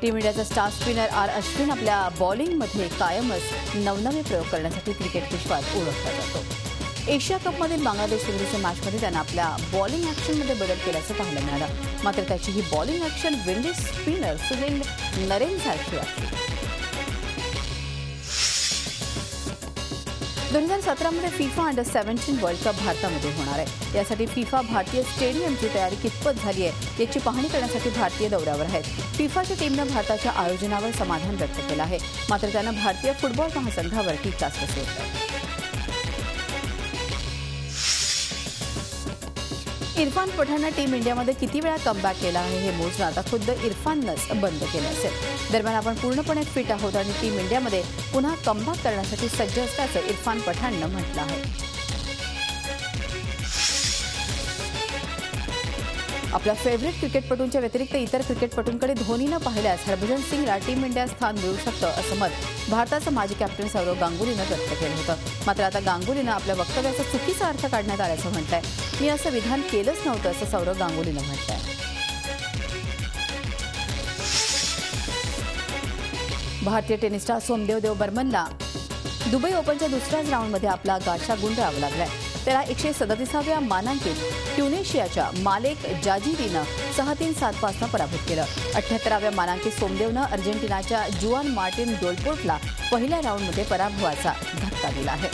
Team इंडियाचा star spinner R Ashwin आपल्या बॉलिंगमध्ये कायमच नवनवे प्रयोग करण्यासाठी क्रिकेट विश्वात ओळखला जातो। एशिया कपमधील बांगलादेश विरुद्धच्या मॅचमध्ये त्यानं आपल्या बॉलिंग ॲक्शनमध्ये बदल केल्याचं पाहायला मिळालं। मात्र त्याची ही bowling action Windies spinner Sunil नरेनसारखी वाटली। 2017 मध्ये फिफा अंडर-17 वर्ल्ड कप भारतामध्ये होणार आहे। यासाठी फिफा भारतीय स्टेडियमची तयारी कितपत झाली आहे याची पाहणी करण्यासाठी भारतीय दौऱ्यावर आहेत। फिफाच्या टीमनं भारताच्या आयोजनावर समाधान व्यक्त केलं आहे, मात्र त्यानं भारतीय फुटबॉल महासंघावर टीकास्त्र सोडलं। इरफान पठाणनं टीम इंडियामध्ये किती वेळा कमबॅक केला आहे हे मोजणं आता खुद्द इरफाननंच बंद केलं असेल। दरम्यान आपण पूर्णपणे फिट आहोत आणि टीम इंडियामध्ये पुन्हा कमबॅक करण्यासाठी सज्ज असल्याचं इरफान पठाणनं म्हटलं आहे। आपल्या फेवरेट क्रिकेटपटूंच्या व्यतिरिक्त इतर क्रिकेटपटूंकडे धोनीनं पाहिल्यास हरभजन सिंगला टीम इंडियात स्थान मिळू शकतं असं मत भारताचा माजी कॅप्टन सौरव गांगुलीनं व्यक्त केलं होतं। मात्र आता गांगुलीनं आपल्या वक्तव्याचा चुकीचा अर्थ काढण्यात आल्याचं म्हटलंय। मी असं विधान केलंच नव्हतं असं सौरव गांगुलीनं म्हटलंय। भारतीय टेनिस स्टार सोमदेव बर्मनला दुबई ओपनच्या दुसऱ्याच राऊंडमध्ये आपला गाठा गुंडाळावा लागलाय। त्याला 137व्या मानांकित ट्युनिशियाच्या मालेक जाजिरीनं 6-3, 7-5 पराभूत केलं। 78व्या मानांकित सोमदेवनं अर्जेंटिनाच्या जुआन मार्टिन डोलपोर्टला पहिल्या राऊंडमध्ये पराभवाचा धक्का दिला आहे।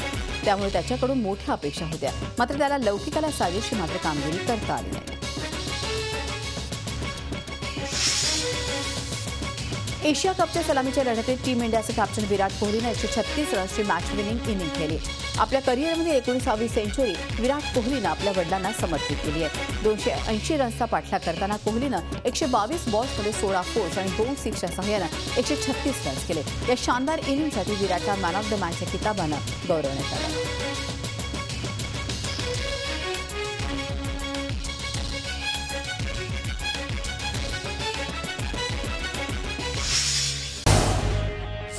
त्यामुळे त्याच्याकडून मोठ्या अपेक्षा होत्या, मात्र त्याला लौकिकाला साजेशी मात्र कामगिरी करता आली नाही। एशिया कपच्या सलामीच्या लढतीत टीम इंडियाचे कॅप्टन विराट कोहलीनं 136 रन्सची मॅच विनिंग इनिंग खेळली। आपल्या करिअरमध्ये 19वी सेंचुरी विराट कोहलीनं आपल्या वडिलांना समर्पित केली आहे। 280 रन्सचा पाठलाग करताना कोहलीनं 122 बॉल्समध्ये 16 फोर्स आणि 2 सिक्सच्या सहाय्यानं 136 रन्स केले। या शानदार इनिंगसाठी विराटला मॅन ऑफ द मॅचच्या किताबानं गौरवण्यात आलं।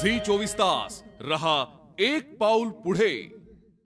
झी 24 तास रहा एक पाऊल पुढे।